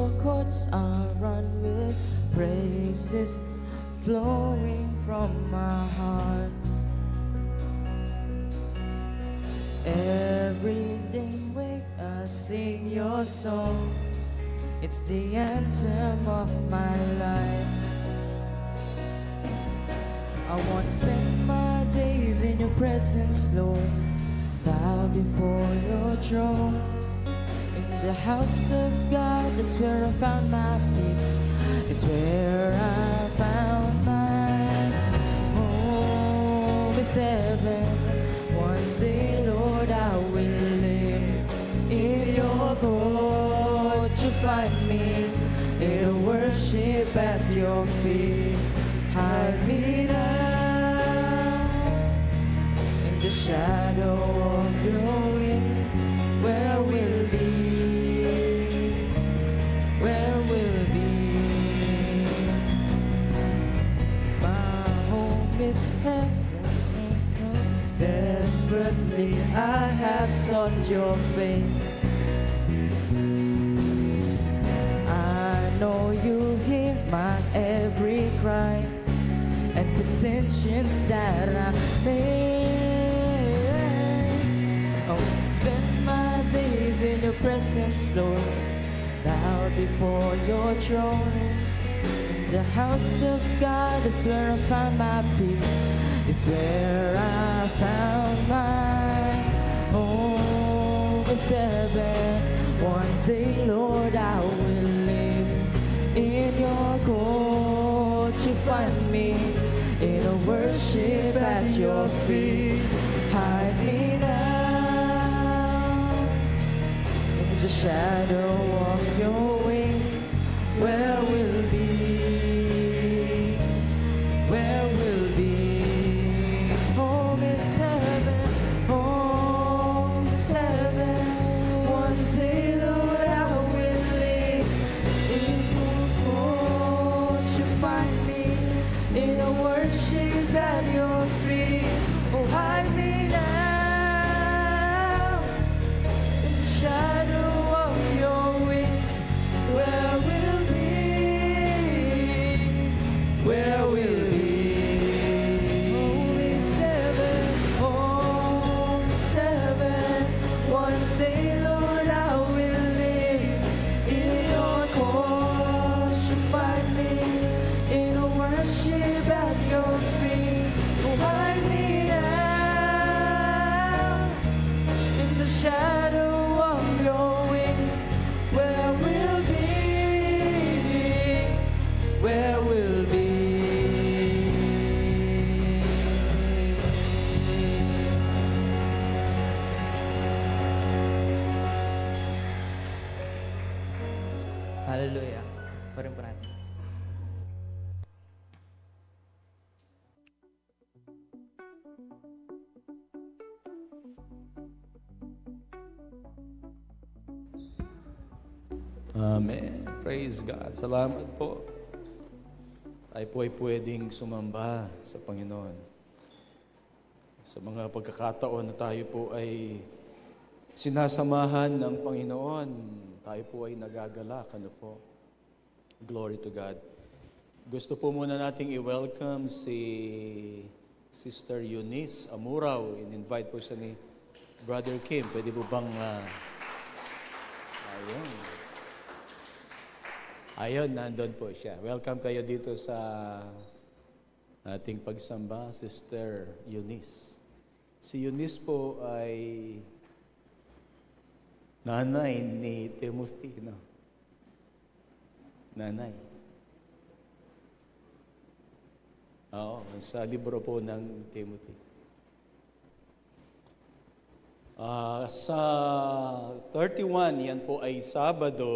your courts are run with praises flowing from my heart. Every day when I sing your song, it's the anthem of my life. I want to spend my days in your presence, Lord, bow before your throne. In the house of God, that's where I found my peace. It's where I found my home is heaven. One day, Lord, I will live in your courts. You find me in worship at your feet. Hide me now in the shadow of your wings. Where will be? Where will be? My home is heaven. Desperately I have sought your face. I know you hear my every cry and petitions that I make. Oh, spend my days in your presence, Lord, bow before your throne. In the house of God is where I found my peace. It's where I found my home is heaven. One day, Lord, I will live in your courts. You find me in a worship at your feet. Hide me now in the shadow of your wings. Where will be? Where will be? Home is heaven. Home is heaven. One day, Lord, I will live in your courts. You find me in a worship at your feet. Oh, hide me now in the shadow of your wings. Where will be? Where will be? Home is heaven. Home is heaven. One day, Lord, I will live in your courts. You find me in a worship at your feet. Oh, hide me now in the shadow of your wings. Where will be? Where will be? Hallelujah. Parang natin. Amen. Praise God. Salamat po. Tayo po ay pwedeng sumamba sa Panginoon. Sa mga pagkakataon na tayo po ay sinasamahan ng Panginoon, tayo po ay nagagalak. Ano po? Glory to God. Gusto po muna nating i-welcome si Sister Eunice Amuraw. In-invite po siya ni Brother Kim. Pwede po bang... ayun. Ayun, nandun po siya. Welcome kayo dito sa ating pagsamba, Sister Eunice. Si Eunice po ay nanay ni Timothy, no? Nanay. Oo, sa libro po ng Timothy. Sa 31, yan po ay Sabado.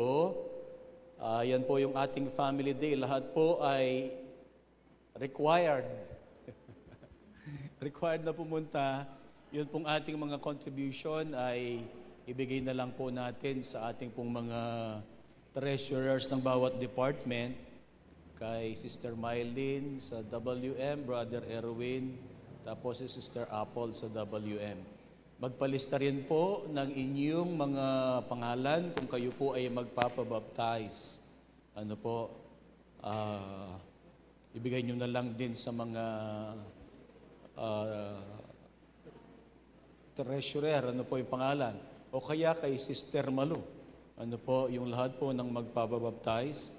Yan po yung ating family day. Lahat po ay required. Required na pumunta. Yun pong ating mga contribution ay ibigay na lang po natin sa ating pong mga treasurers ng bawat department. Kay Sister Mylene sa WM, Brother Erwin, tapos si Sister Apple sa WM. magpalista rin po ng inyong mga pangalan kung kayo po ay magpapabaptize. Ano po, ibigay nyo na lang din sa mga treasurer, ano po yung pangalan. O kaya kay Sister Malu. Ano po, yung lahat po ng magpapabaptize.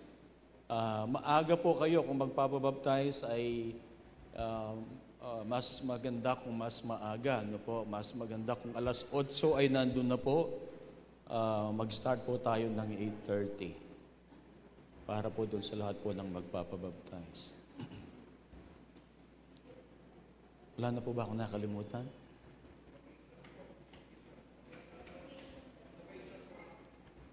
Maaga po kayo kung magpapabaptize ay mas maganda kung mas maaga. Ano po, mas maganda kung alas 8 ay nandun na po. Mag-start po tayo ng 8:30 para po doon sa lahat po ng magpapabaptize. Wala na po ba akong nakalimutan?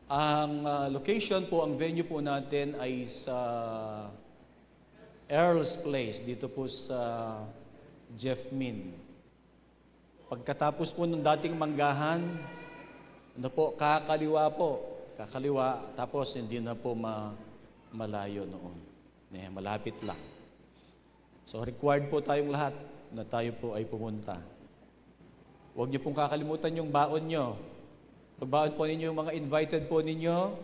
Ang location po, ang venue po natin ay sa Earl's Place, dito po sa Jeff Min. Pagkatapos po ng dating manggahan, ano po, kakaliwa, tapos hindi na po malayo noon. Malapit lang. So required po tayong lahat na tayo po ay pumunta. Huwag niyo pong kakalimutan yung baon nyo. Pagbaon po ninyo yung mga invited po ninyo,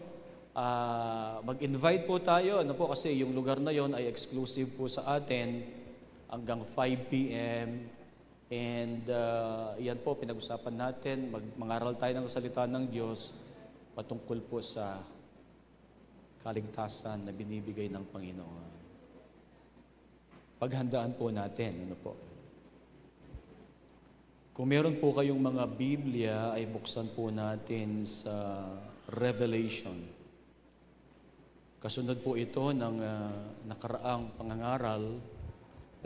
mag-invite po tayo. Ano po, kasi yung lugar na yon ay exclusive po sa atin hanggang 5 p.m. And yan po, pinag-usapan natin, mangaral tayo ng salita ng Diyos patungkol po sa kaligtasan na binibigay ng Panginoon. Paghandaan po natin, ano po. Kung meron po kayong mga Biblia, ay buksan po natin sa Revelation. Kasunod po ito ng nakaraang pangangaral,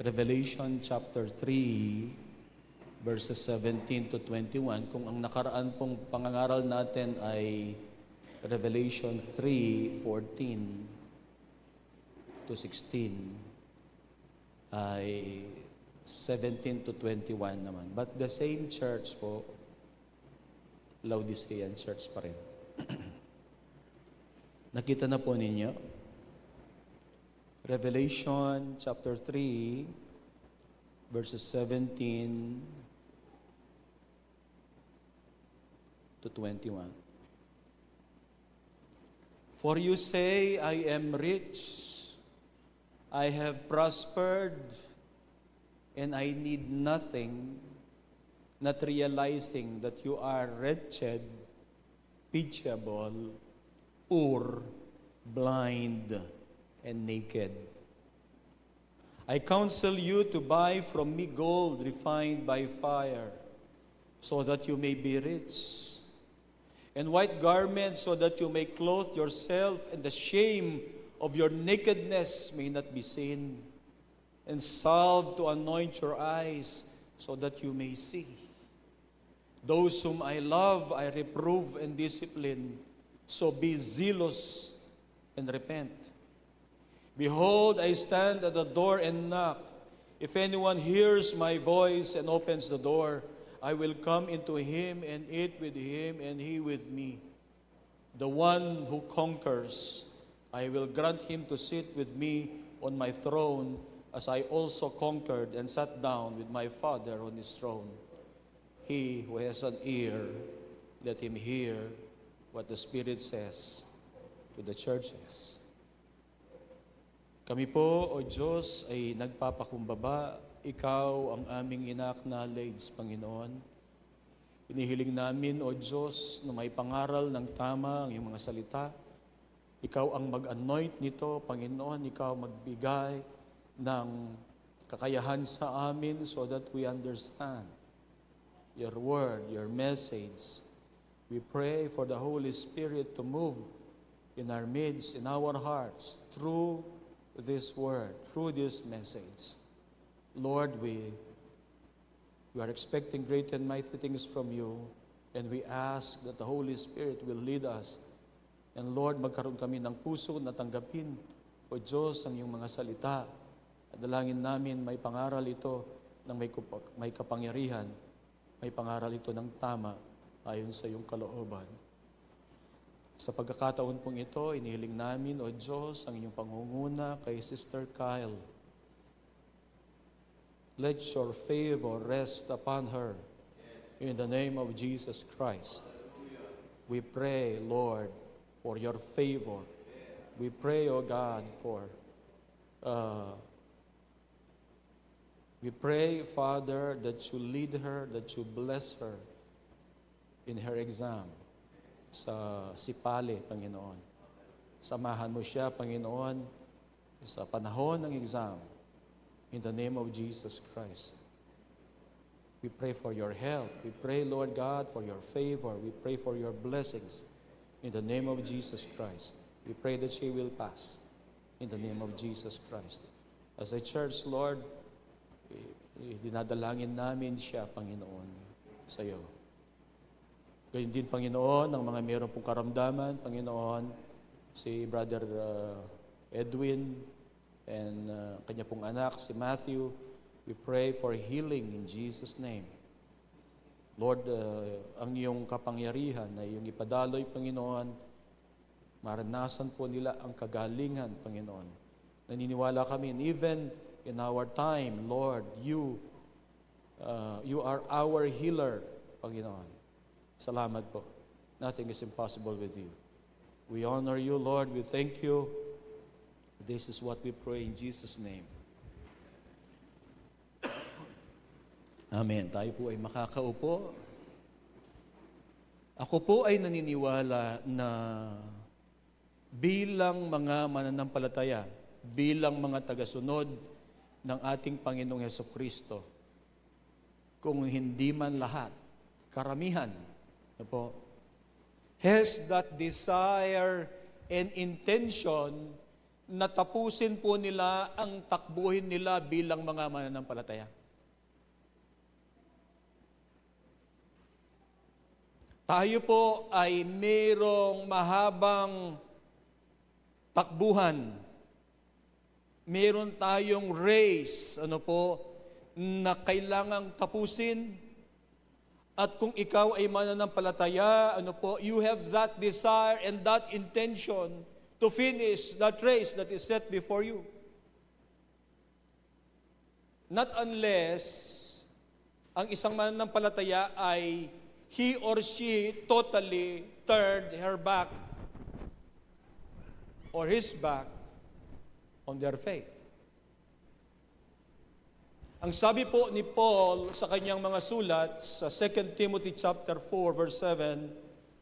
Revelation chapter 3, verses 17 to 21. Kung ang nakaraan pong pangangaral natin ay Revelation 3, 14 to 16, ay 17 to 21 naman. But the same church po, Laodicean church pa rin. Nakita na po ninyo? Revelation chapter 3, verses 17 to 21. For you say, I am rich, I have prospered, and I need nothing, not realizing that you are wretched, pitiable, poor, blind, and naked. I counsel you to buy from me gold refined by fire, so that you may be rich, and white garments, so that you may clothe yourself, and the shame of your nakedness may not be seen, and salve to anoint your eyes, so that you may see. Those whom I love, I reprove and discipline, so be zealous and repent. Behold, I stand at the door and knock. If anyone hears my voice and opens the door, I will come into him and eat with him and he with me. The one who conquers, I will grant him to sit with me on my throne, as I also conquered and sat down with my Father on his throne. He who has an ear, let him hear what the Spirit says to the churches. Kami po, O Diyos, ay nagpapakumbaba. Ikaw ang aming ina-acknowledge, Panginoon. Inihiling namin, O Diyos, na may pangaral ng tama ang iyong mga salita. Ikaw ang mag-anoint nito, Panginoon. Ikaw magbigay ng kakayahan sa amin so that we understand your word, your message. We pray for the Holy Spirit to move in our midst, in our hearts, through this word, through this message. Lord, we are expecting great and mighty things from you, and we ask that the Holy Spirit will lead us. And Lord, magkaroon kami ng puso na tanggapin, O Diyos, ang iyong mga salita. At dalangin namin may pangaral ito ng may kapangyarihan, may pangaral ito ng tama ayon sa iyong kalooban. Sa pagkakataon pong ito, inihiling namin, O Diyos, ang inyong pangunguna kay Sister Kyle. Let your favor rest upon her In the name of Jesus Christ, we pray, Lord, for your favor. We pray, O God, we pray, Father, that you lead her, that you bless her in her exam sa Sipali, Panginoon. Samahan mo siya, Panginoon, sa panahon ng exam. In the name of Jesus Christ. We pray for your help. We pray, Lord God, for your favor. We pray for your blessings. In the name of Jesus Christ. We pray that she will pass. In the name of Jesus Christ. As a church, Lord, dinadalangin namin siya, Panginoon, sa iyo. Gayun din, Panginoon, ang mga mayroon pong karamdaman, Panginoon, si Brother Edwin and kanya pong anak, si Matthew, we pray for healing in Jesus' name. Lord, ang iyong kapangyarihan na iyong ipadaloy, Panginoon, maranasan po nila ang kagalingan, Panginoon. Naniniwala kami, and even in our time, Lord, you are our healer, Panginoon. Salamat po. Nothing is impossible with you. We honor you, Lord. We thank you. This is what we pray in Jesus' name. Amen. Tayo po ay makakaupo. Ako po ay naniniwala na bilang mga mananampalataya, bilang mga tagasunod ng ating Panginoong Hesukristo, kung hindi man lahat, karamihan, po, has that desire and intention na tapusin po nila ang takbuhin nila bilang mga mananampalataya. Tayo po ay mayroong mahabang takbuhan. Meron tayong race, na kailangang tapusin. At kung ikaw ay mananampalataya, you have that desire and that intention to finish that race that is set before you. Not unless ang isang mananampalataya ay he or she totally turned her back or his back on their faith. Ang sabi po ni Paul sa kanyang mga sulat sa 2 Timothy chapter 4 verse 7,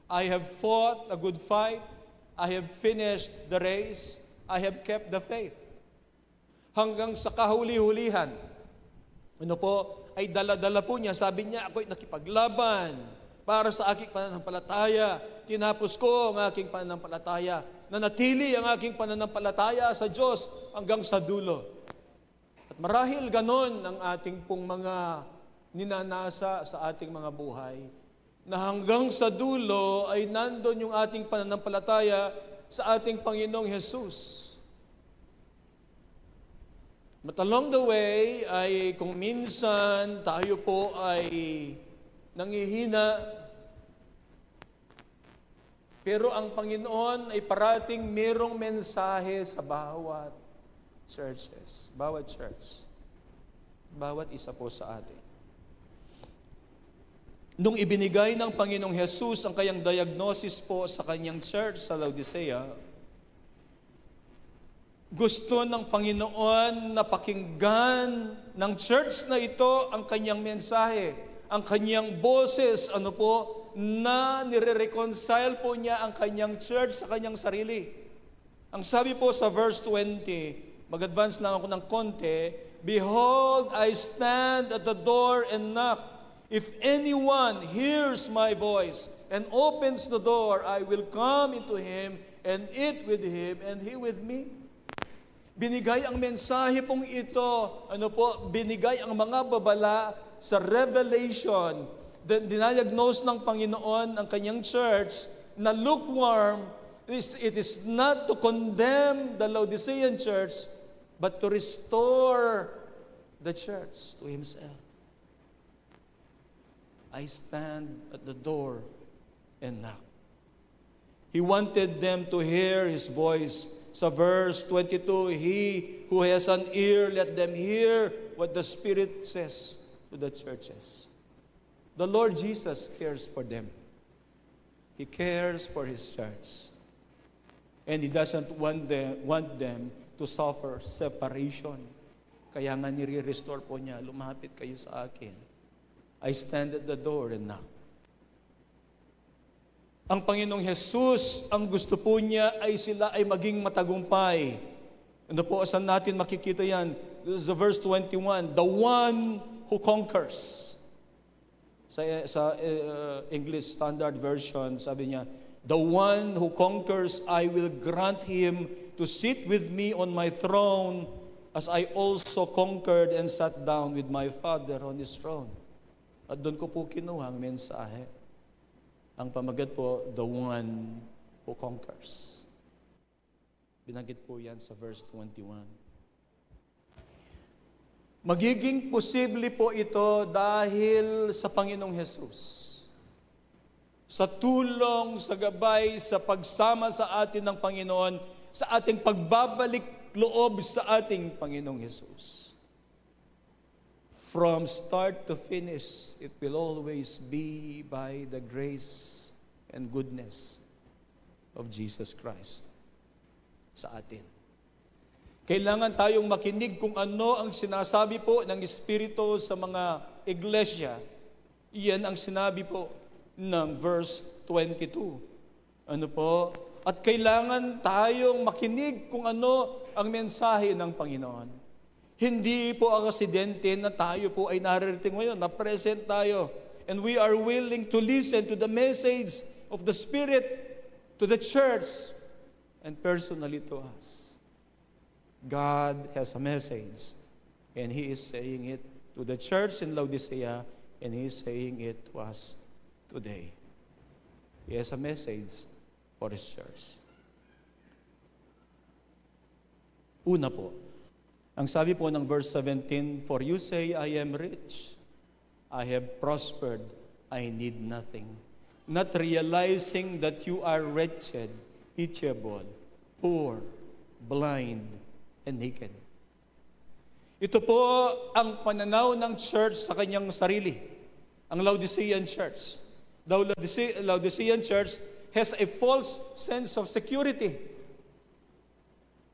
I have fought a good fight, I have finished the race, I have kept the faith. Hanggang sa kahuli-hulihan, ay dala-dala po niya, sabi niya, ako'y nakipaglaban para sa aking pananampalataya. Tinapos ko ang aking pananampalataya. Nanatili ang aking pananampalataya sa Diyos hanggang sa dulo. At marahil ganon ang ating pong mga ninanasa sa ating mga buhay, na hanggang sa dulo ay nandun yung ating pananampalataya sa ating Panginoong Jesus. But along the way ay kung minsan tayo po ay nangihina, pero ang Panginoon ay parating merong mensahe sa bawat churches, bawat church, bawat isa po sa atin. Nung ibinigay ng Panginoong Jesus ang kanyang diagnosis po sa kanyang church sa Laodicea, gusto ng Panginoon na pakinggan ng church na ito ang kanyang mensahe, ang kanyang boses, na nire-reconcile po niya ang kanyang church sa kanyang sarili. Ang sabi po sa verse 20, mag-advance lang ako ng konti, Behold, I stand at the door and knock. If anyone hears my voice and opens the door, I will come into him and eat with him and he with me. Binigay ang mensahe pong ito, binigay ang mga babala sa revelation. Dinadiagnose ng Panginoon ang kanyang church na lukewarm. It is not to condemn the Laodicean church, but to restore the church to Himself. I stand at the door and knock. He wanted them to hear His voice. Sa verse 22, He who has an ear, let them hear what the Spirit says to the churches. The Lord Jesus cares for them. He cares for His church. And He doesn't want them to suffer separation. Kaya nga nire-restore po niya, lumapit kayo sa akin. I stand at the door and knock. Ang Panginoong Jesus, ang gusto po niya ay sila ay maging matagumpay. Ano po, saan natin makikita yan? This is verse 21, the one who conquers. Sa English Standard Version, sabi niya, the one who conquers, I will grant him to sit with me on my throne as I also conquered and sat down with my Father on His throne. At doon ko po kinuha ang mensahe. Ang pamagat po, the one who conquers. Binanggit po yan sa verse 21. Magiging posible po ito dahil sa Panginoong Jesus. Sa tulong, sa gabay, sa pagsama sa atin ng Panginoon, sa ating pagbabalik loob sa ating Panginoong Jesus. From start to finish, it will always be by the grace and goodness of Jesus Christ sa atin. Kailangan tayong makinig kung ano ang sinasabi po ng Espiritu sa mga iglesia. Iyan ang sinabi po ng verse 22. Ano po? At kailangan tayong makinig kung ano ang mensahe ng Panginoon. Hindi po ang aksidente na tayo po ay naririting ngayon, na present tayo. And we are willing to listen to the message of the Spirit to the church and personally to us. God has a message, and He is saying it to the church in Laodicea, and He is saying it to us today. He has a message for His church. Una po, ang sabi po ng verse 17, for you say, I am rich, I have prospered, I need nothing. Not realizing that you are wretched, pitiable, poor, blind, and naked. Ito po ang pananaw ng church sa kanyang sarili. Ang Laodicean church. The Laodicean church has a false sense of security.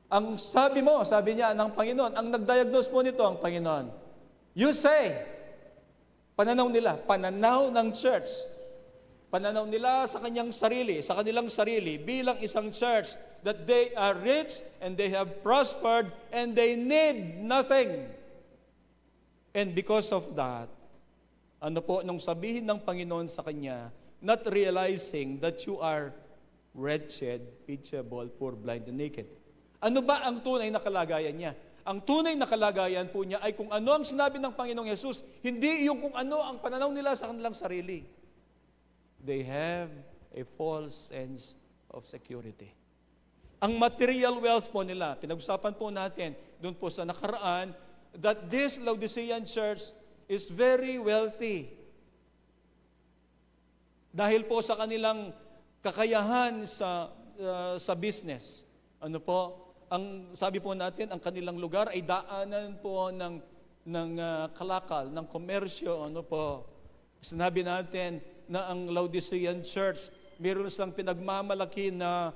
Ang sabi niya ng Panginoon, ang nag-diagnose mo nito ang Panginoon. You say, pananaw nila, pananaw ng church, pananaw nila sa kanyang sarili, sa kanilang sarili, bilang isang church, that they are rich and they have prospered and they need nothing. And because of that, ano po, nung sabihin ng Panginoon sa kanya, not realizing that you are wretched, pitiable, poor, blind, and naked. Ano ba ang tunay na kalagayan niya? Ang tunay na kalagayan po niya ay kung ano ang sinabi ng Panginoong Yesus, hindi yung kung ano ang pananaw nila sa kanilang sarili. They have a false sense of security. Ang material wealth po nila, pinag-usapan po natin doon po sa nakaraan, that this Laodicean church is very wealthy. Dahil po sa kanilang kakayahan sa business. Ano po? Ang sabi po natin, ang kanilang lugar ay daanan po ng kalakal, ng komersyo. Ano po? Sinabi natin na ang Laodicean church, meron silang pinagmamalaki na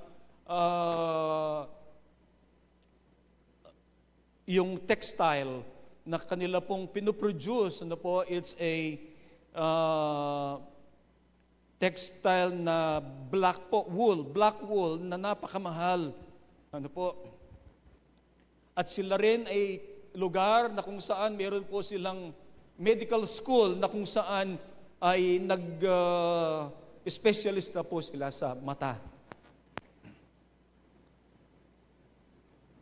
yung textile na kanila pong pinoproduce, ano po, it's a textile na black wool na napakamahal. Ano po? At sila rin ay lugar na kung saan meron po silang medical school na kung saan ay specialist na po sila sa mata.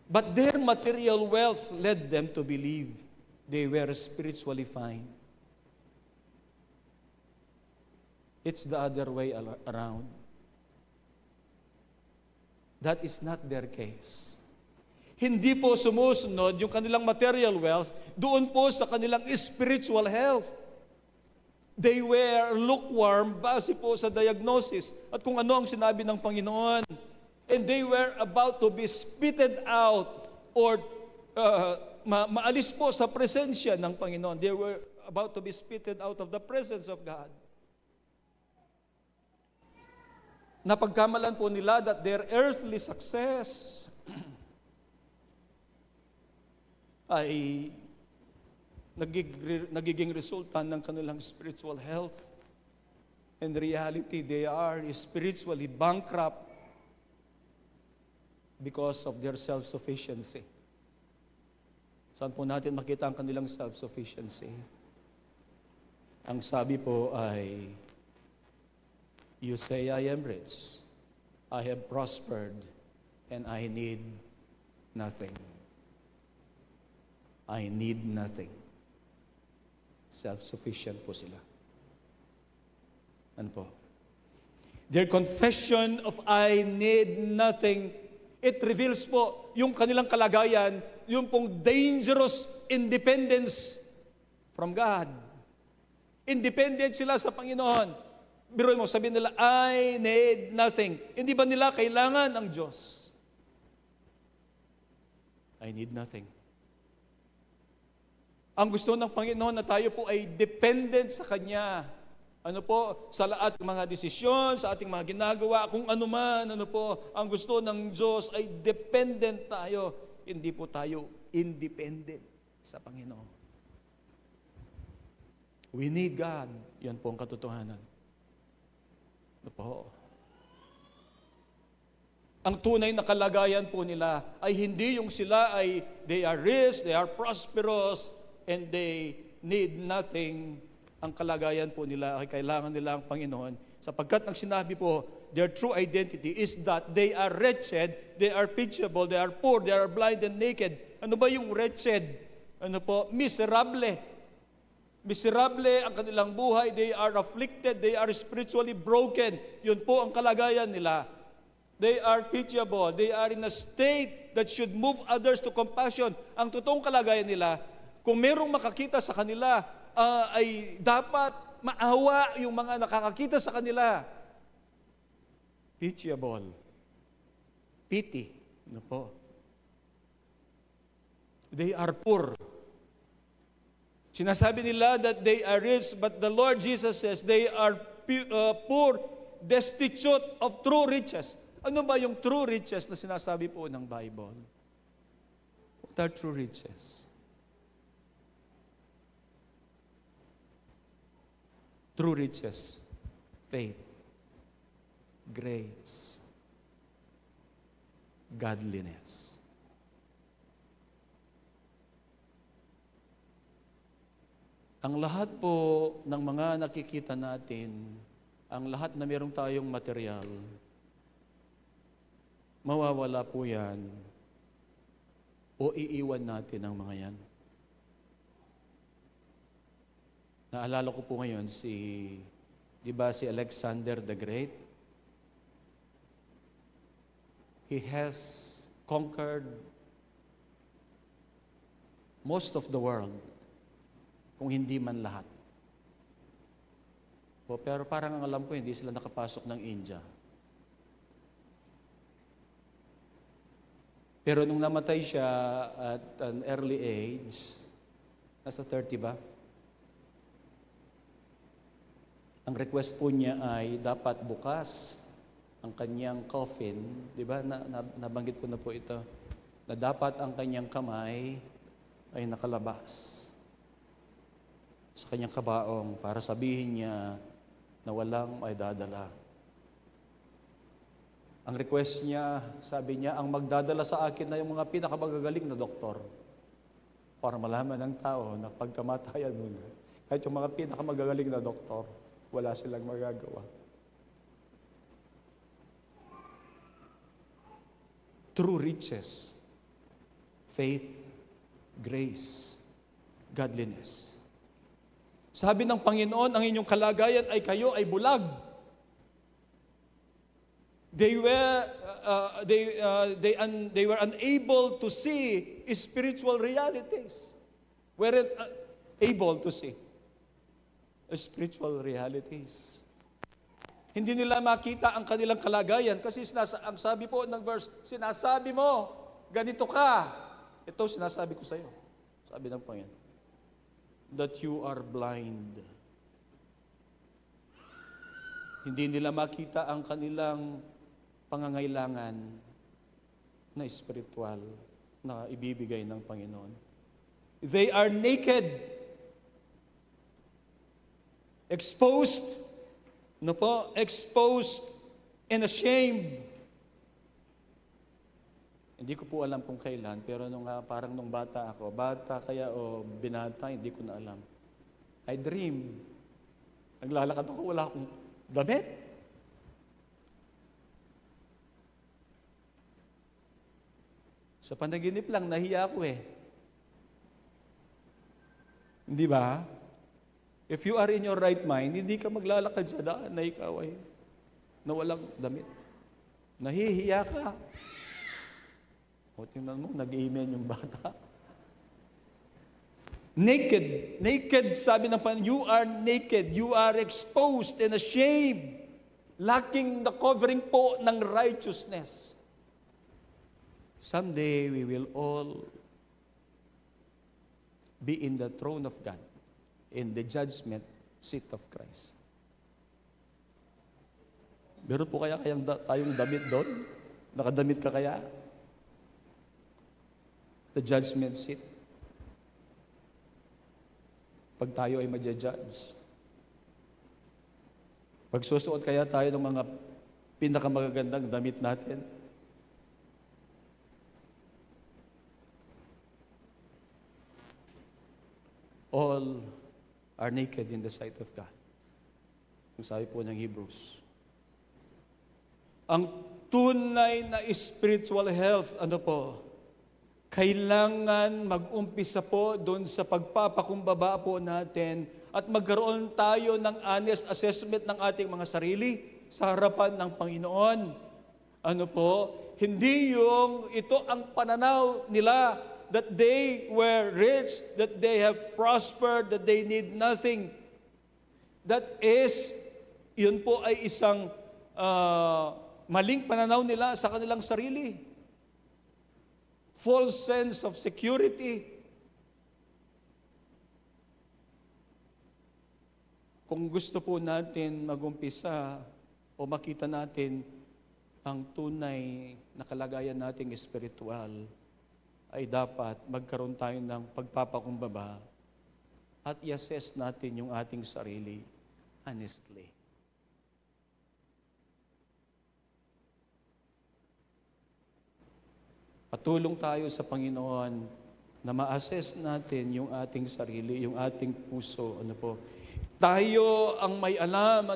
But their material wealth led them to believe they were spiritually fine. It's the other way around. That is not their case. Hindi po sumusunod yung kanilang material wealth doon po sa kanilang spiritual health. They were lukewarm base po sa diagnosis at kung ano ang sinabi ng Panginoon. And they were about to be spitted out or maalis po sa presensya ng Panginoon. They were about to be spitted out of the presence of God. Napagkamalan po nila that their earthly success ay nagiging resulta ng kanilang spiritual health. In reality, they are spiritually bankrupt because of their self-sufficiency. Saan po natin makita ang kanilang self-sufficiency? Ang sabi po ay, you say, I am rich, I have prospered, and I need nothing. I need nothing. Self-sufficient po sila. Ano po? Their confession of I need nothing, it reveals po yung kanilang kalagayan, yung pong dangerous independence from God. Independent sila sa Panginoon. Biruin mo, sabihin nila, I need nothing. Hindi ba nila kailangan ang Diyos? I need nothing. Ang gusto ng Panginoon na tayo po ay dependent sa Kanya. Ano po, sa lahat ng mga desisyon, sa ating mga ginagawa, kung ano man, ano po, ang gusto ng Diyos ay dependent tayo. Hindi po tayo independent sa Panginoon. We need God. Yan po ang katotohanan. Ano po? Ang tunay na kalagayan po nila ay hindi yung sila ay they are rich, they are prosperous, and they need nothing. Ang kalagayan po nila ay kailangan nila ang Panginoon. Sapagkat ang sinabi po, their true identity is that they are wretched, they are pitiable, they are poor, they are blind and naked. Ano ba yung wretched? Ano po? Miserable. Miserable ang kanilang buhay, they are afflicted, they are spiritually broken. Yun po ang kalagayan nila. They are pitiable, they are in a state that should move others to compassion. Ang totoong kalagayan nila, kung merong makakita sa kanila, ay dapat maawa yung mga nakakakita sa kanila. Pitiable. Pity. Ano po? They are poor. Sinasabi nila that they are rich, but the Lord Jesus says they are poor, destitute of true riches. Ano ba yung true riches na sinasabi po ng Bible? What are true riches? True riches, faith, grace, godliness. Ang lahat po ng mga nakikita natin, ang lahat na meron tayong material, mawawala po yan o iiwan natin ang mga yan. Naalala ko po ngayon di ba si Alexander the Great? He has conquered most of the world, kung hindi man lahat. Pero parang ang alam ko, hindi sila nakapasok ng India. Pero nung namatay siya at an early age, nasa 30 ba? Ang request po niya ay dapat bukas ang kanyang coffin, di ba? Nabanggit ko na po ito, na dapat ang kanyang kamay ay nakalabas sa kanyang kabaong para sabihin niya na walang may dadala. Ang request niya, sabi niya, ang magdadala sa akin na yung mga pinakamagagaling na doktor para malaman ng tao na pagkamatayan mo na, kahit yung mga pinakamagagaling na doktor, wala silang magagawa. True riches, faith, grace, godliness. Sabi ng Panginoon, ang inyong kalagayan ay kayo ay bulag. They were unable to see spiritual realities. Weren't able to see spiritual realities. Hindi nila makita ang kanilang kalagayan kasi ang sabi po ng verse, sinasabi mo, ganito ka. Ito sinasabi ko sa iyo. Sabi ng Panginoon. that you are blind. Hindi nila makita ang kanilang pangangailangan na espiritual na ibibigay ng Panginoon. They are naked, exposed, exposed and ashamed. Hindi ko po alam kung kailan, pero parang nung bata ako, kaya o binata, hindi ko na alam. I dream. Naglalakad ako, wala akong damit. Sa panaginip lang, nahiya ako eh. Hindi ba? If you are in your right mind, hindi ka maglalakad sa daan na ikaw ay na walang damit. Nahihiya ka. O tingnan mo, nag-amen yung bata. Naked. Naked, sabi ng Panginoon, you are naked. You are exposed and ashamed. Lacking the covering po ng righteousness. Someday, we will all be in the throne of God, in the judgment seat of Christ. Meron po kaya tayong damit doon? Nakadamit ka kaya? The judgment seat. Pag tayo ay ma-judge. Pagsusuot kaya tayo ng mga pinakamagagandang damit natin? All are naked in the sight of God. Ang sabi po ng Hebrews. Ang tunay na spiritual health, kailangan mag-umpisa po doon sa pagpapakumbaba po natin at magkaroon tayo ng honest assessment ng ating mga sarili sa harapan ng Panginoon. Hindi yung ito ang pananaw nila that they were rich, that they have prospered, that they need nothing. That is, yun po ay isang maling pananaw nila sa kanilang sarili. False sense of security. Kung gusto po natin magumpisa o makita natin ang tunay na kalagayan nating espiritual, ay dapat magkaroon tayo ng pagpapakumbaba at i-assess natin yung ating sarili honestly. Patulong tayo sa Panginoon na ma-assess natin yung ating sarili, yung ating puso. Tayo ang may alam,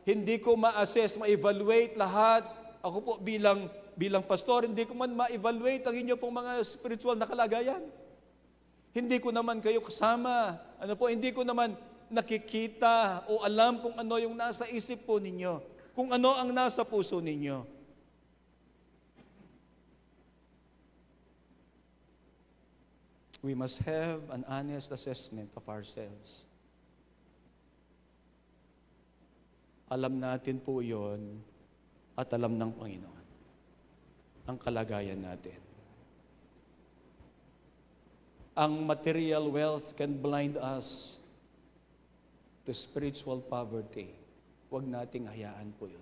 hindi ko ma-assess, ma-evaluate lahat. Ako po bilang pastor, hindi ko man ma-evaluate ang inyo pong mga spiritual na kalagayan. Hindi ko naman kayo kasama. Hindi ko naman nakikita o alam kung ano yung nasa isip po ninyo. Kung ano ang nasa puso ninyo. We must have an honest assessment of ourselves. Alam natin po yon at alam ng Panginoon ang kalagayan natin. Ang material wealth can blind us to spiritual poverty. Huwag nating hayaan po yun.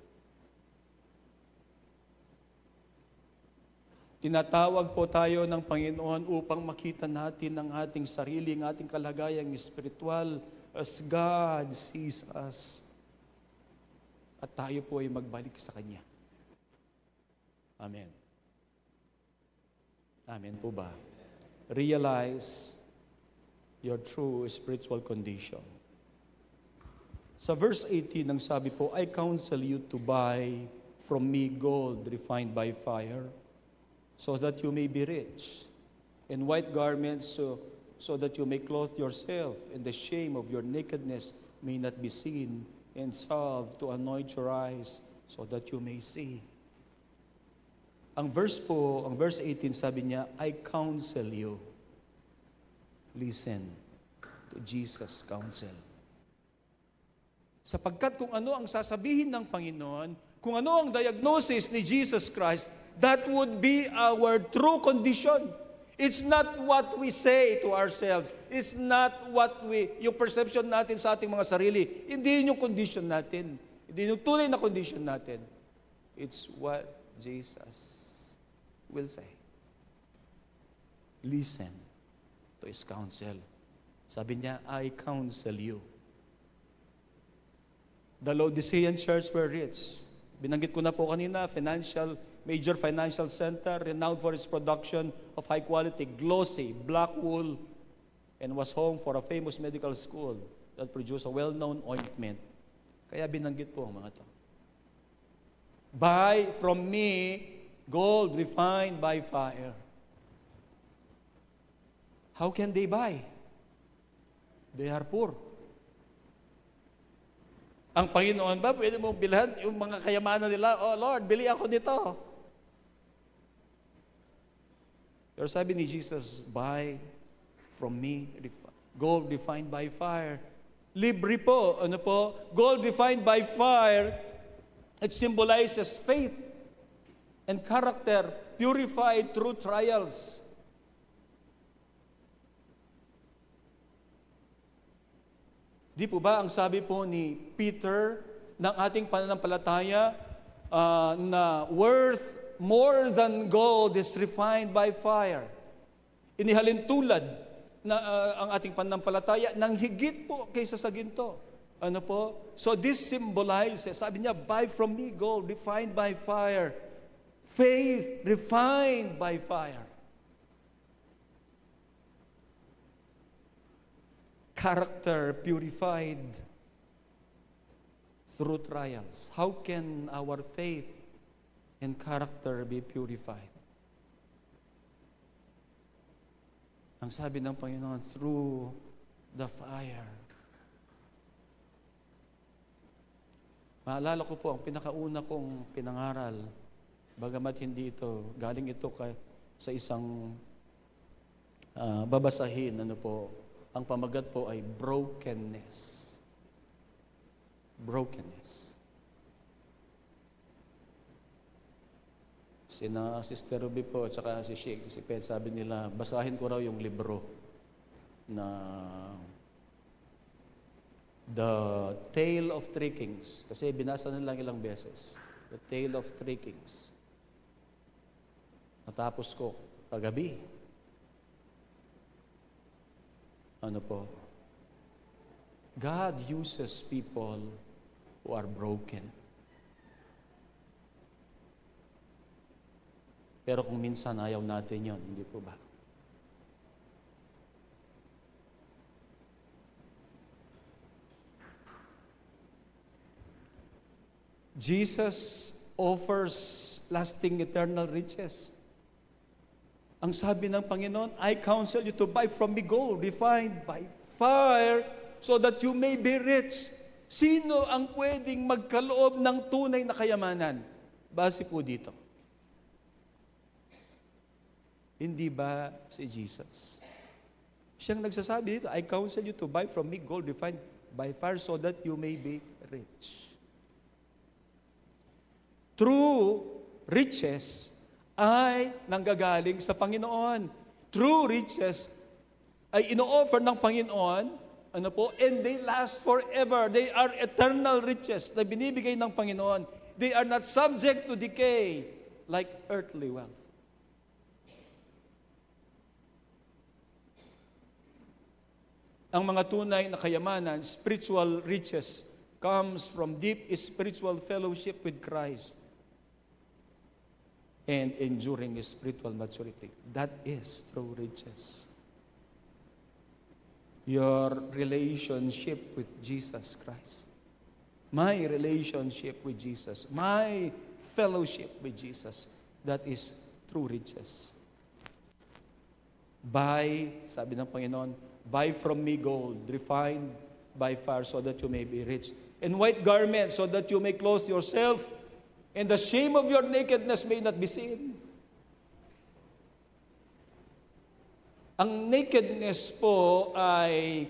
Tinatawag po tayo ng Panginoon upang makita natin ang ating sarili, ang ating kalagayang espiritual as God sees us. At tayo po ay magbalik sa Kanya. Amen. Amen po ba? Realize your true spiritual condition. Sa verse 18, ang sabi po, I counsel you to buy from me gold refined by fire, so that you may be rich, and white garments so that you may clothe yourself, and the shame of your nakedness may not be seen, and salve to anoint your eyes, so that you may see. Ang verse 18, sabi niya, I counsel you. Listen to Jesus' counsel. Sapagkat kung ano ang sasabihin ng Panginoon, kung ano ang diagnosis ni Jesus Christ, that would be our true condition. It's not what we say to ourselves. It's not yung perception natin sa ating mga sarili. Hindi yun yung condition natin. Hindi yung tunay na condition natin. It's what Jesus will say. Listen to His counsel. Sabi niya, I counsel you. The Laodicean church were rich. Binanggit ko na po kanina, major financial center, renowned for its production of high-quality, glossy, black wool, and was home for a famous medical school that produced a well-known ointment. Kaya binanggit po ang mga to. Buy from me gold refined by fire. How can they buy? They are poor. Ang Panginoon ba, pwede mong bilhan yung mga kayamanan nila, oh Lord, bili ako nito. Pero sabi ni Jesus, buy from me gold refined by fire. Libre po, ano po? Gold refined by fire, it symbolizes faith and character purified through trials. Di po ba ang sabi po ni Peter ng ating pananampalataya na worth more than gold is refined by fire. Inihalin tulad na ang ating pananampalataya ng higit po kaysa sa ginto. Ano po? So this symbolizes, sabi niya, buy from me gold refined by fire. Faith refined by fire. Character purified through trials. How can our faith and character be purified? Ang sabi ng Panginoon, through the fire. Maalala ko po, ang pinakauna kong pinangaral, bagamat hindi ito, galing ito sa isang babasahin, ano po, ang pamagat po ay brokenness. Brokenness. Sina Sister Ruby po at saka si Sheikh, si Pet, sabi nila, basahin ko raw yung libro na The Tale of Three Kings. Kasi binasa nila ilang beses. The Tale of Three Kings. Natapos ko kagabi. Ano po? God uses people who are broken. Pero kung minsan ayaw natin yon, hindi po ba? Jesus offers lasting eternal riches. Ang sabi ng Panginoon, I counsel you to buy from me gold refined by fire so that you may be rich. Sino ang pwedeng magkaloob ng tunay na kayamanan? Base po dito. Hindi ba si Jesus? Siyang nagsasabi dito, I counsel you to buy from me gold refined by fire so that you may be rich. True riches ay nanggagaling sa Panginoon. True riches ay ino-offer ng Panginoon, ano po, and they last forever. They are eternal riches na binibigay ng Panginoon. They are not subject to decay like earthly wealth. Ang mga tunay na kayamanan, spiritual riches, comes from deep spiritual fellowship with Christ and enduring spiritual maturity. That is true riches. Your relationship with Jesus Christ. My relationship with Jesus. My fellowship with Jesus. That is true riches. Buy, sabi ng Panginoon, buy from me gold, refined by fire, so that you may be rich. And white garments, so that you may clothe yourself, and the shame of your nakedness may not be seen. Ang nakedness po ay,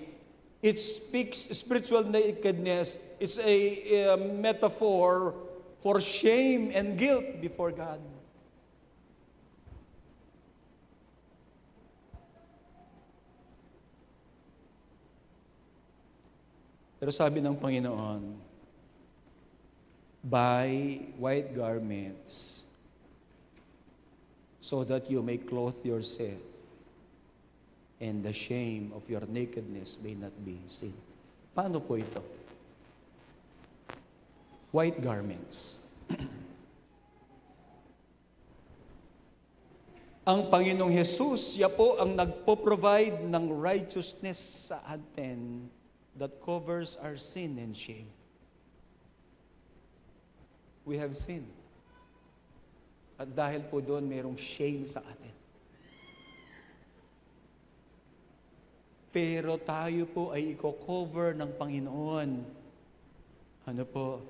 it speaks, spiritual nakedness, it's a metaphor for shame and guilt before God. Pero sabi ng Panginoon, buy white garments so that you may clothe yourself and the shame of your nakedness may not be seen. Paano po ito? White garments. Ang Panginoong Hesus, siya po ang nagpo-provide ng righteousness sa atin that covers our sin and shame. We have sinned. At dahil po doon, mayroong shame sa atin. Pero tayo po ay i-cover ng Panginoon. Ano po?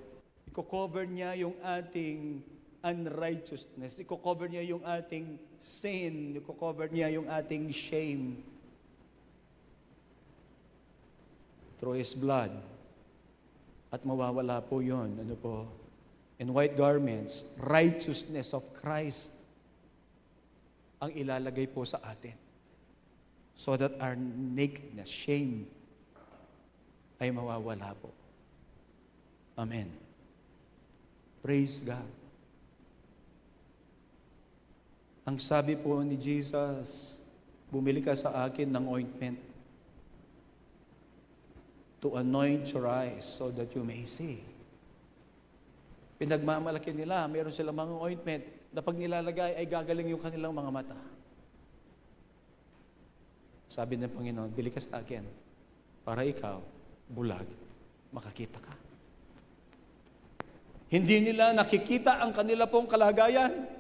I-cover niya yung ating unrighteousness. I-cover niya yung ating sin. I-cover niya yung ating shame. Through His blood. At mawawala po yun. Ano po? In white garments, righteousness of Christ ang ilalagay po sa atin. So that our nakedness, shame, ay mawawala po. Amen. Praise God. Ang sabi po ni Jesus, bumili ka sa akin ng ointment to anoint your eyes so that you may see. Pinagmamalaki nila, meron silang mga ointment na pag nilalagay ay gagaling yung kanilang mga mata. Sabi ng Panginoon, bili ka sa akin para ikaw, bulag, makakita ka. Hindi nila nakikita ang kanila pong kalagayan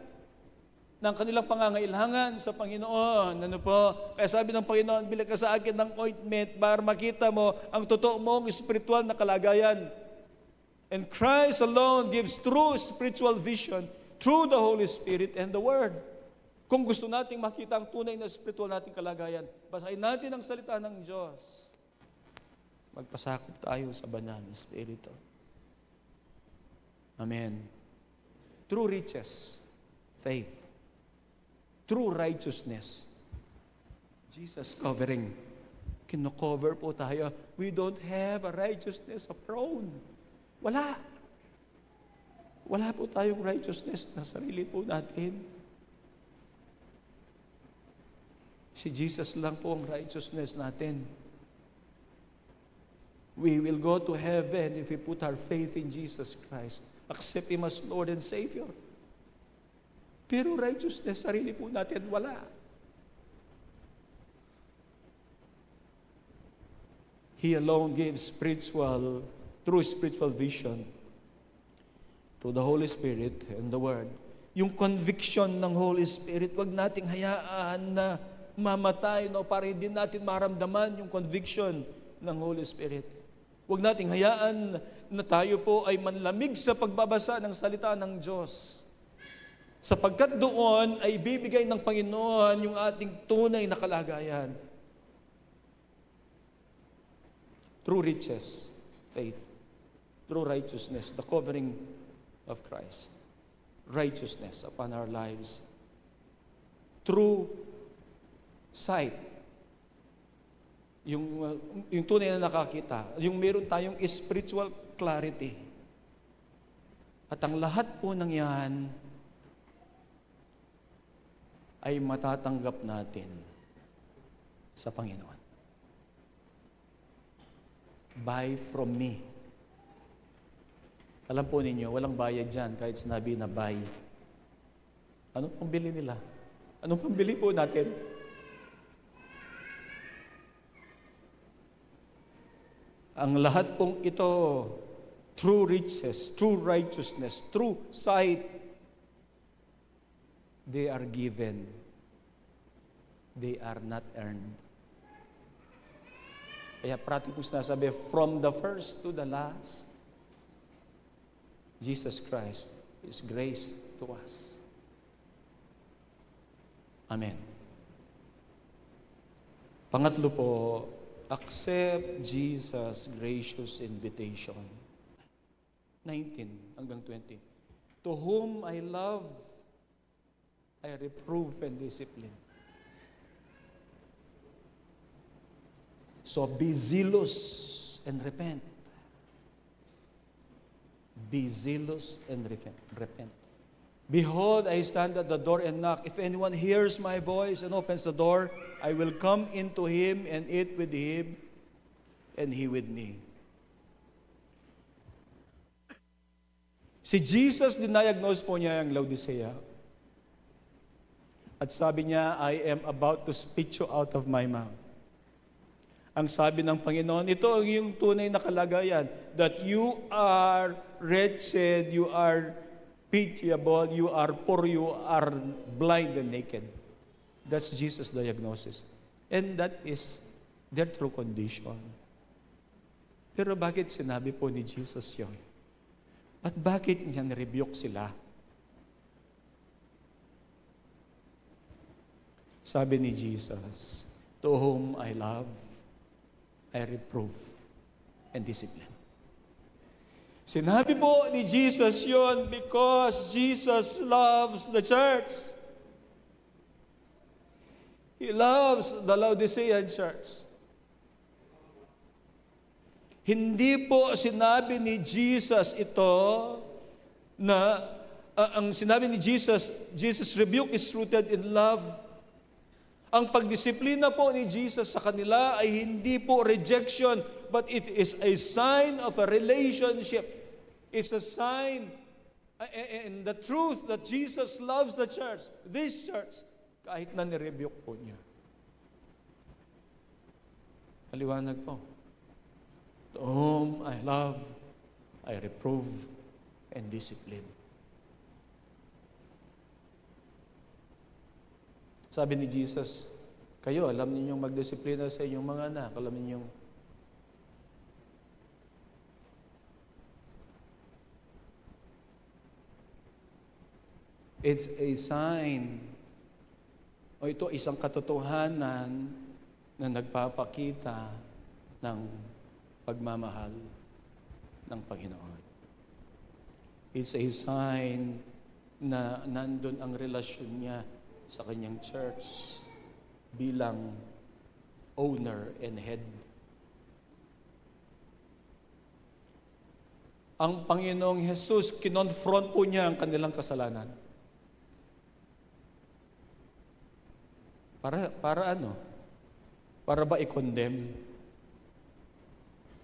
ng kanilang pangangailangan sa Panginoon. Ano po? Kaya sabi ng Panginoon, bili ka sa akin ng ointment para makita mo ang totoo mong spiritual na kalagayan. And Christ alone gives true spiritual vision through the Holy Spirit and the Word. Kung gusto nating makita ang tunay na spiritual nating kalagayan, basahin natin ang salita ng Diyos. Magpasakop tayo sa banal na Espiritu. Amen. True riches, faith. True righteousness. Jesus covering. Kino-cover po tayo. We don't have a righteousness of our own. Wala. Wala po tayong righteousness na sarili po natin. Si Jesus lang po ang righteousness natin. We will go to heaven if we put our faith in Jesus Christ. Accept Him as Lord and Savior. Pero righteousness, sarili po natin, wala. He alone gives true spiritual vision through the Holy Spirit and the Word. Yung conviction ng Holy Spirit, wag nating hayaan na mamatay, no, para hindi natin maramdaman yung conviction ng Holy Spirit. Huwag nating hayaan na tayo po ay manlamig sa pagbabasa ng salita ng Diyos. Sapagkat doon ay bibigay ng Panginoon yung ating tunay na kalagayan. True riches, faith. True righteousness, the covering of Christ. Righteousness upon our lives. True sight. Yung tunay na nakakita. Yung meron tayong spiritual clarity. At ang lahat po ng yan ay matatanggap natin sa Panginoon. Buy from me. Alam po ninyo, walang bayad dyan kahit sinabi na buy. Anong pambili nila? Anong pambili po natin? Ang lahat pong ito, true riches, true righteousness, true sight, they are given. They are not earned. Kaya practicus na sabi, from the first to the last, Jesus Christ is grace to us. Amen. Pangatlo po, accept Jesus' gracious invitation. 19 hanggang 20. To whom I love, I reprove and discipline. So be zealous and repent. Be zealous and repent. Behold, I stand at the door and knock. If anyone hears my voice and opens the door, I will come into him and eat with him, and he with me. Si Jesus, dindiagnose po niya ang Laodicea. At sabi niya, I am about to spit you out of my mouth. Ang sabi ng Panginoon, ito ang iyong tunay na kalagayan, that you are wretched, you are pitiable, you are poor, you are blind and naked. That's Jesus' diagnosis. And that is their true condition. Pero bakit sinabi po ni Jesus yon? At bakit niya nirebuke sila? Sabi ni Jesus, to whom I love, I reprove and discipline. Sinabi po ni Jesus yon because Jesus loves the church. He loves the Laodicean church. Hindi po sinabi ni Jesus ito na ang sinabi ni Jesus rebuke is rooted in love. Ang pagdisiplina po ni Jesus sa kanila ay hindi po rejection, but it is a sign of a relationship. It's a sign and the truth that Jesus loves the church, this church, kahit na nirebuke po niya. Maliwanag po. To whom I love, I reprove and discipline. Sabi ni Jesus, kayo, alam ninyong magdisiplina sa inyong mga anak. Alam ninyong it's a sign o ito isang katotohanan na nagpapakita ng pagmamahal ng Panginoon. It's a sign na nandun ang relasyon niya sa kanyang church bilang owner and head. Ang Panginoong Jesus, kinonfront po niya ang kanilang kasalanan. Para ano? Para ba i-condemn?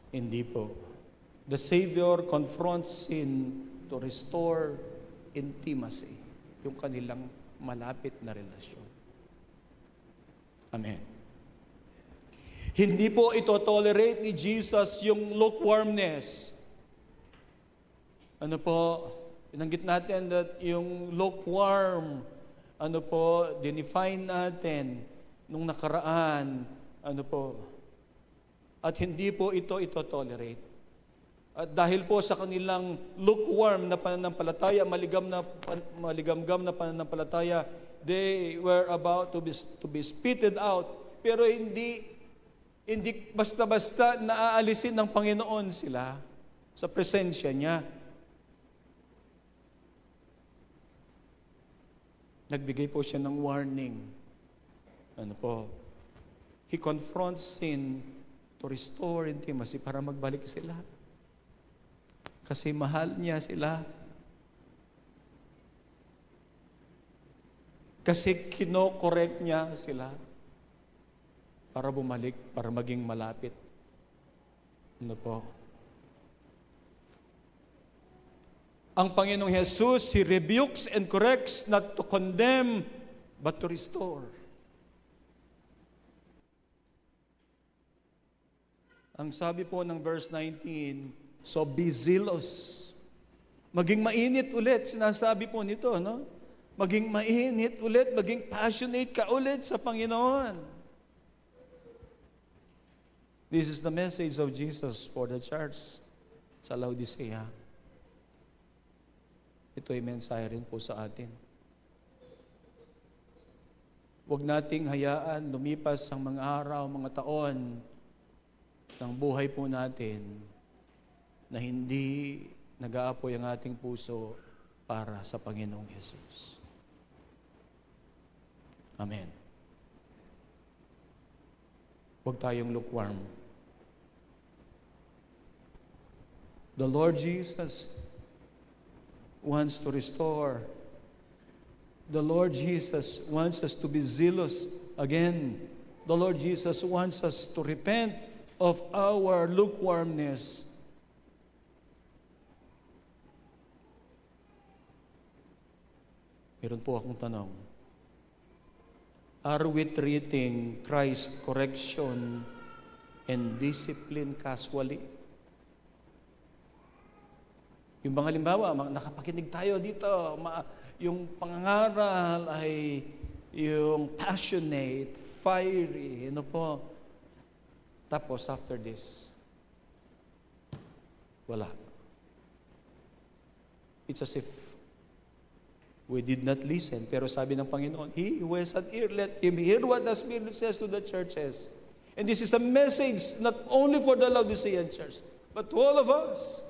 Hindi po. The Savior confronts sin to restore intimacy, yung kanilang malapit na relasyon. Amen. Hindi po ito tolerate ni Jesus yung lukewarmness. Ano po, inanggit natin that yung lukewarm, ano po, dinefine natin nung nakaraan, ano po, at hindi po ito tolerate. At dahil po sa kanilang lukewarm na pananampalataya, maligamgam na pananampalataya, they were about to be spitted out. Pero hindi basta-basta naaalisin ng Panginoon sila sa presensya niya. Nagbigay po siya ng warning. Ano po? He confronts sin to restore intimacy para magbalik sila. Kasi mahal niya sila. Kasi kino-correct niya sila para bumalik, para maging malapit. Ano po? Ang Panginoong Jesus, He rebukes and corrects not to condemn, but to restore. Ang sabi po ng verse 19, so be zealous. Maging mainit ulit, sinasabi po nito, no? Maging mainit ulit, maging passionate ka ulit sa Panginoon. This is the message of Jesus for the church sa Laodicea. Ito ay mensahe rin po sa atin. Huwag nating hayaan lumipas ang mga araw, mga taon ng buhay po natin na hindi nag-aapoy ang ating puso para sa Panginoong Jesus. Amen. Huwag tayong lukewarm. The Lord Jesus wants to restore. The Lord Jesus wants us to be zealous again. The Lord Jesus wants us to repent of our lukewarmness. Meron po akong tanong. Are we treating Christ's correction and discipline casually? Yung mga halimbawa, nakapakinig tayo dito, yung pangangaral ay yung passionate, fiery, ano po. Tapos after this, wala. It's as if we did not listen. Pero sabi ng Panginoon, He who has an ear, let him hear what the Spirit says to the churches. And this is a message not only for the Laodicean church, but to all of us.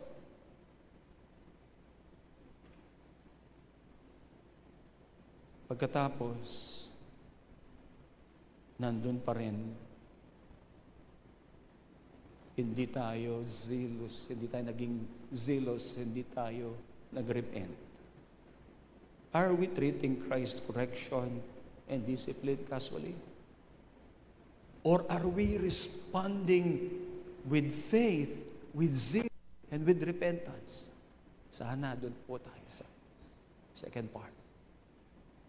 Pagkatapos, nandun pa rin, hindi tayo zealous, hindi tayo naging zealous, hindi tayo nag-repent. Are we treating Christ's correction and discipline casually? Or are we responding with faith, with zeal, and with repentance? Sana doon po tayo sa second part.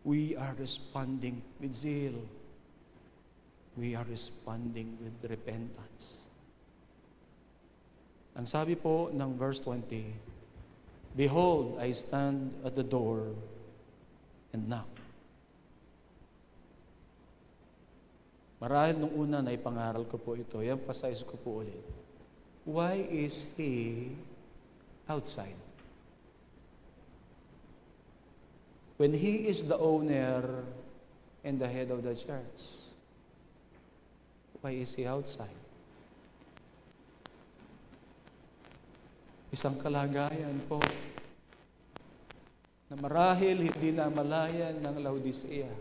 We are responding with zeal. We are responding with repentance. Ang sabi po ng verse 20, Behold, I stand at the door and knock. Marahil nung una na ipangaral ko po ito, i-emphasize ko po ulit. Why is He outside? When He is the owner and the head of the church, why is He outside? Isang kalagayan po na marahil hindi namalayan ng Laodicea.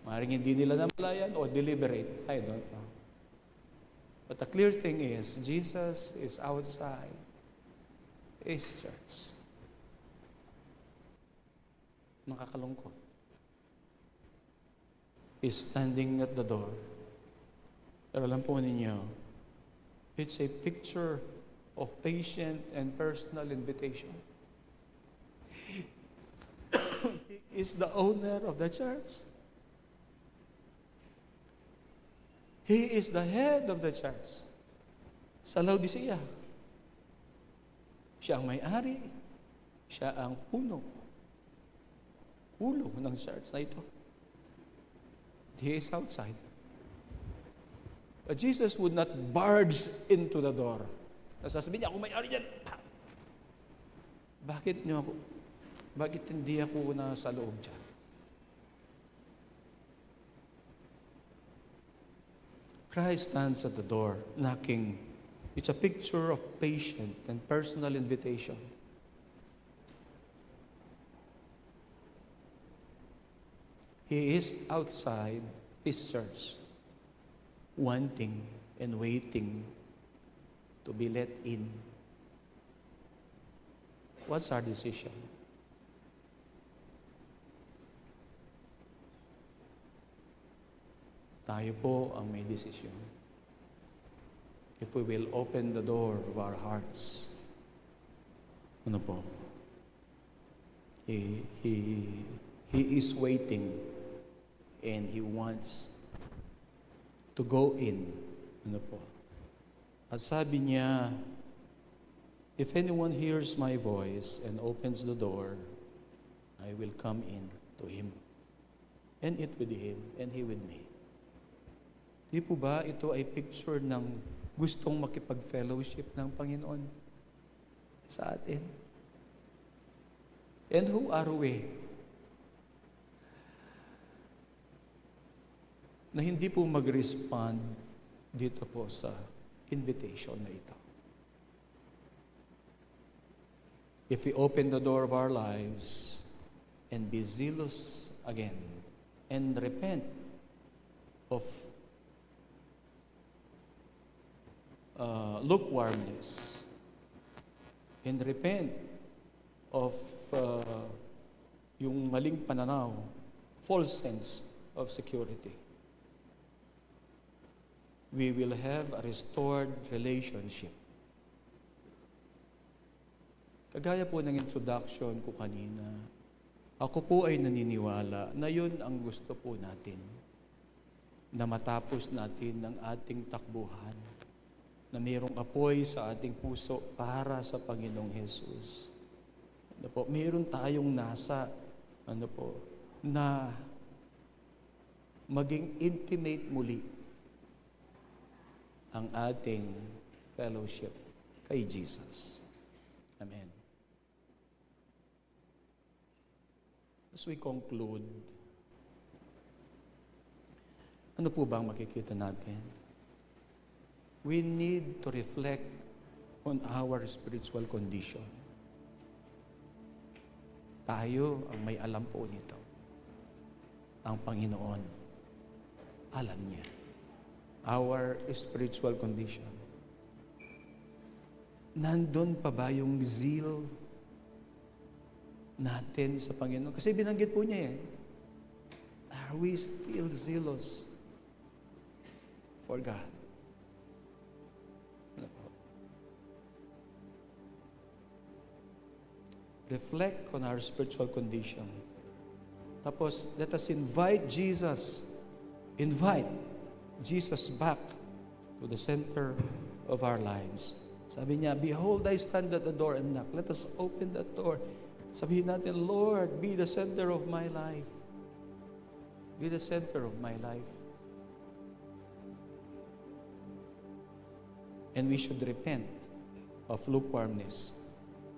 Maring hindi nila namalayan o deliberate. I don't know. But the clear thing is, Jesus is outside His church. Nakakalungkot. He's standing at the door. Pero alam po ninyo, it's a picture of patient and personal invitation. He is the owner of the church. He is the head of the church. Sa Laodicea, siya ang may-ari. Siya ang ulo ng church na ito. He is outside. But Jesus would not barge into the door. Sasabihin niya, ako may-ari dyan. Bakit hindi ako nasa loob dyan? Christ stands at the door, knocking. It's a picture of patient and personal invitation. He is outside His church, wanting and waiting to be let in. What's our decision? Tayo po ang may desisyon. If we will open the door of our hearts, ano po? He is waiting and He wants to go in. Ano po? At sabi niya, if anyone hears my voice and opens the door, I will come in to him and eat with him and he with me. Di po ba ito ay picture ng gustong makipag-fellowship ng Panginoon sa atin? And who are we? Na hindi po mag-respond dito po sa invitation na ito. If we open the door of our lives and be zealous again and repent of lukewarmness and repent of yung maling pananaw, false sense of security. We will have a restored relationship. Kagaya po ng introduction ko kanina, ako po ay naniniwala na yun ang gusto po natin, na matapos natin ang ating takbuhan, na mayroong apoy sa ating puso para sa Panginoong Hesus. Ano po, mayroon tayong nasa, na maging intimate muli ang ating fellowship kay Jesus. Amen. As we conclude, ano po ba ang makikita natin? We need to reflect on our spiritual condition. Tayo ang may alam po nito. Ang Panginoon, alam niya. Our spiritual condition. Nandun pa ba yung zeal natin sa Panginoon? Kasi binanggit po niya are we still zealous for God? Reflect on our spiritual condition. Tapos, let us invite Jesus back to the center of our lives. Sabi niya, behold, I stand at the door and knock. Let us open that door. Sabihin natin, Lord, be the center of my life. Be the center of my life. And we should repent of lukewarmness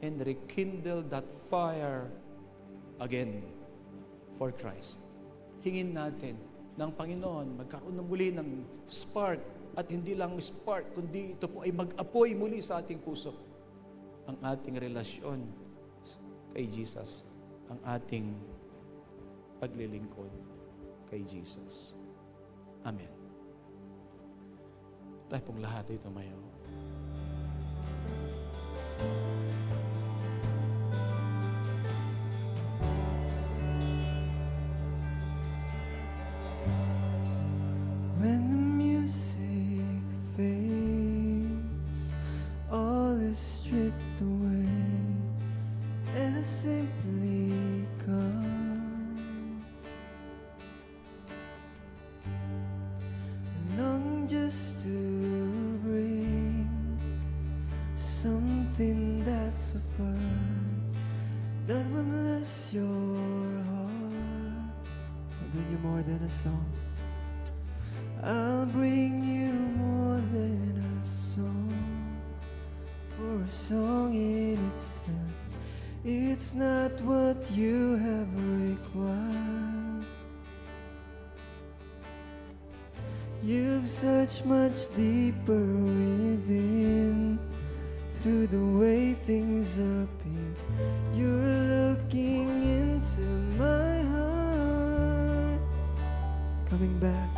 and rekindle that fire again for Christ. Hingin natin ng Panginoon, magkaroon na muli ng spark, at hindi lang spark, kundi ito po ay mag-apoy muli sa ating puso. Ang ating relasyon kay Jesus, ang ating paglilingkod kay Jesus. Amen. Tayo pong lahat ay tumayo. When the music fades, all is stripped away, and I simply come, long just to bring something that's a word that will bless your heart. I'll bring you more than a song. I'll bring you more than a song, for a song in itself, it's not what you have required. You've searched much deeper within, through the way things appear. You're looking into my heart, coming back.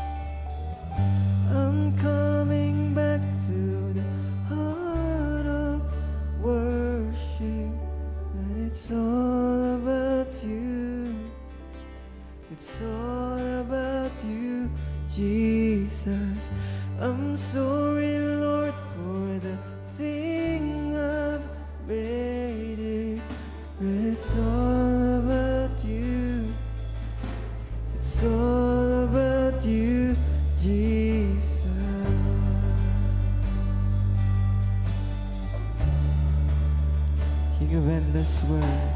I'm coming back to the heart of worship, and it's all about you. It's all about you, Jesus. I'm sorry, Lord, for the thing I've made it, but it's all about you. It's all about you, Jesus. King of endless word,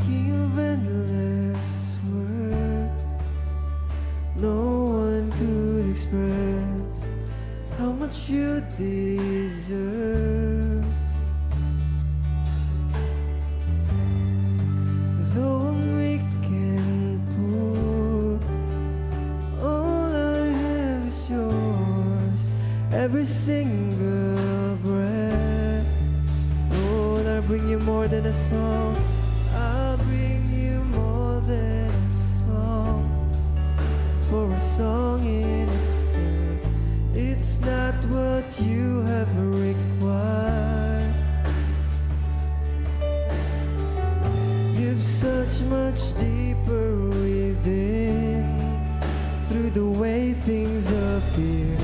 King of endless word, no one could express how much you deserve. Though I'm weak and poor, all I have is yours, every single breath. Lord, I'll bring you more than a song. I'll bring you more than a song, for a song in itself, it's not what you have required. such much deeper within. Through the way things appear,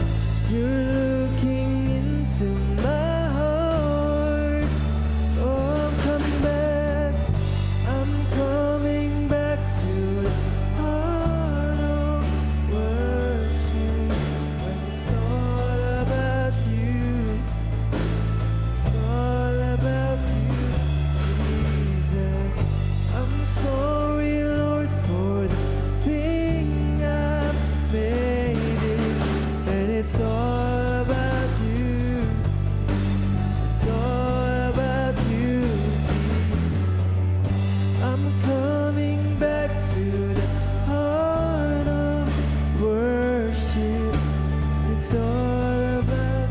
you're looking into my heart. Oh, I'm coming back. I'm coming back to the heart of worship. When it's all about you. It's all about you, Jesus. I'm sorry, Lord, for the thing I've made it. And it's all about you. It's all about you, Jesus. I'm coming back to the heart of worship. It's all about,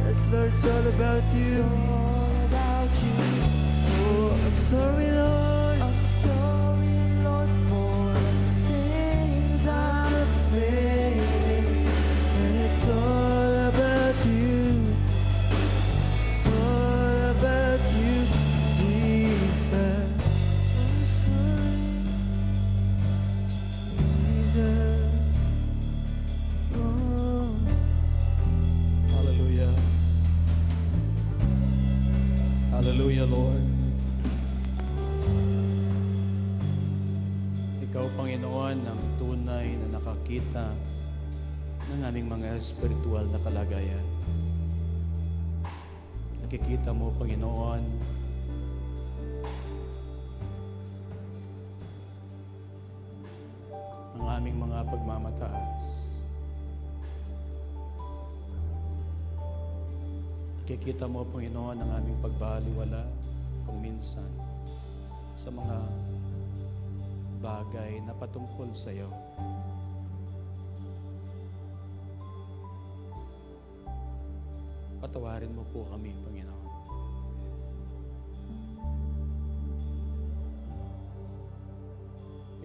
yes, Lord, it's all about It's you. all about you. Oh, I'm sorry, Lord. I'm sorry, Lord, for the things I've made. And it's all about you. It's all about you, Jesus. I'm sorry, Jesus. Oh. Hallelujah. Hallelujah, Lord. Ikaw, Panginoon, ang tunay na nakakita ng aming mga espiritual na kalagayan. Nakikita mo, Panginoon, ang aming mga pagmamataas. Nakikita mo, Panginoon, ang aming pagbaliwala kung minsan sa mga bagay na patungkol sa iyo. Patawarin mo po kami, Panginoon.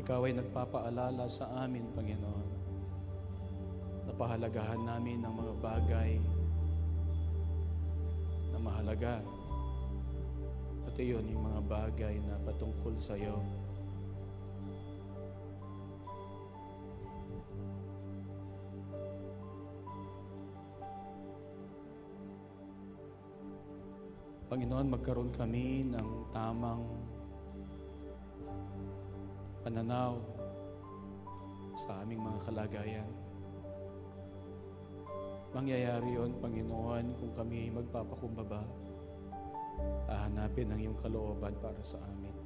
Ikaw ay nagpapaalala sa amin, Panginoon, na pahalagahan namin ang mga bagay na mahalaga. At iyon yung mga bagay na patungkol sa iyo. Panginoon, magkaroon kami ng tamang pananaw sa aming mga kalagayan. Mangyayari yon, Panginoon, kung kami magpapakumbaba, hahanapin ang iyong kalooban para sa amin.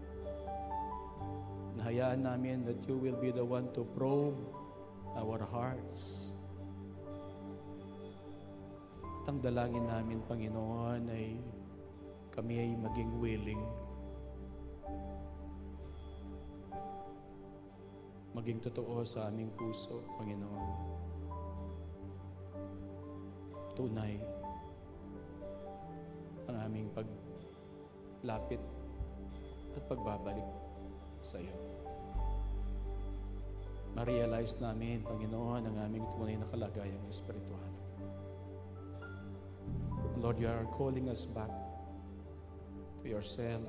Nahayaan namin that you will be the one to probe our hearts. At ang dalangin namin, Panginoon, ay kami ay maging willing, maging totoo sa aming puso, Panginoon. Tunay ang aming paglapit at pagbabalik sa iyo. Ma-realize namin, Panginoon, ang aming tunay na kalagayang espiritual. Lord, you are calling us back to yourself.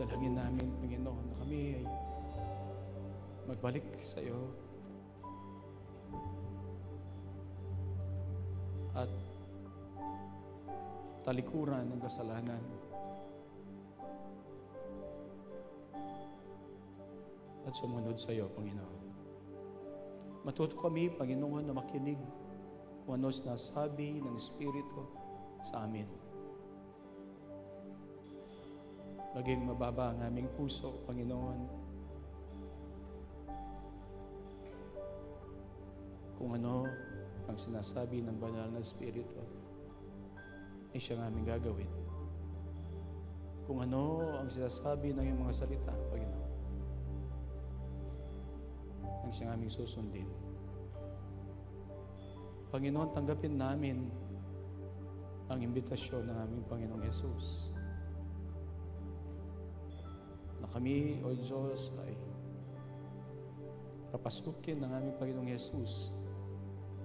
Dalangin namin, Panginoon, na kami ay magbalik sa iyo at talikuran ng kasalanan at sumunod sa iyo, Panginoon. Matuto kami, Panginoon, na makinig kung ano sinasabi ng Espiritu sa amin. Maging mababa ang aming puso, Panginoon. Kung ano ang sinasabi ng banal na Espiritu, ay siyang aming gagawin. Kung ano ang sinasabi ng iyong mga salita, Panginoon, ang siyang aming susundin. Panginoon, tanggapin namin ang imbitasyon ng aming Panginoong Hesus na kami, O Diyos, ay papasukin ng aming Panginoong Hesus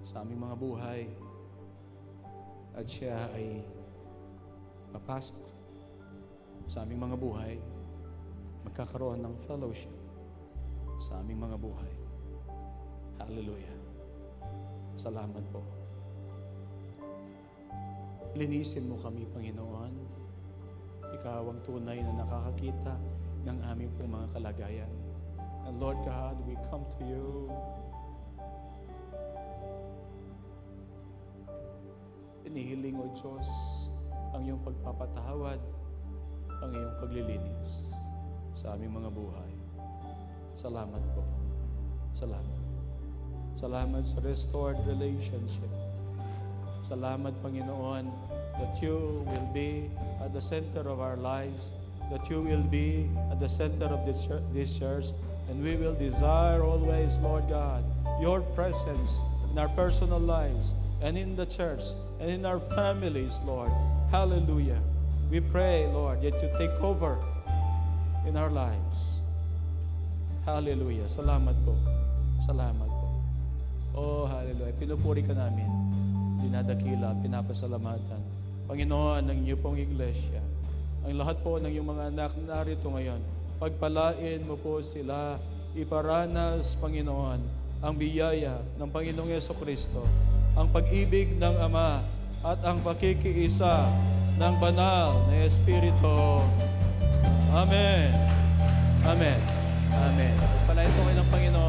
sa aming mga buhay at siya ay papasok sa aming mga buhay magkakaroon ng fellowship sa aming mga buhay. Hallelujah. Salamat po. Linisin mo kami, Panginoon. Ikaw ang tunay na nakakakita ng aming pong mga kalagayan. And Lord God, we come to you. Inihiling, O Diyos, ang iyong pagpapatawad, ang iyong paglilinis sa aming mga buhay. Salamat po. Salamat. Salamat sa restored relationship. Salamat, Panginoon, that you will be at the center of our lives, that you will be at the center of this church, and we will desire always, Lord God, your presence in our personal lives and in the church and in our families, Lord. Hallelujah. We pray, Lord, that you take over in our lives. Hallelujah. Salamat po. Salamat po. Oh, hallelujah. Pinupuri ka namin. Dinadakila, pinapasalamatan. Panginoon, ng iyo pong iglesia, ang lahat po ng iyong mga anak na narito ngayon, pagpalain mo po sila, iparanas, Panginoon, ang biyaya ng Panginoong Yesukristo, ang pag-ibig ng Ama, at ang pakikiisa ng banal na Espiritu. Amen. Amen. Amen. Pagpalain po kayo ng Panginoon.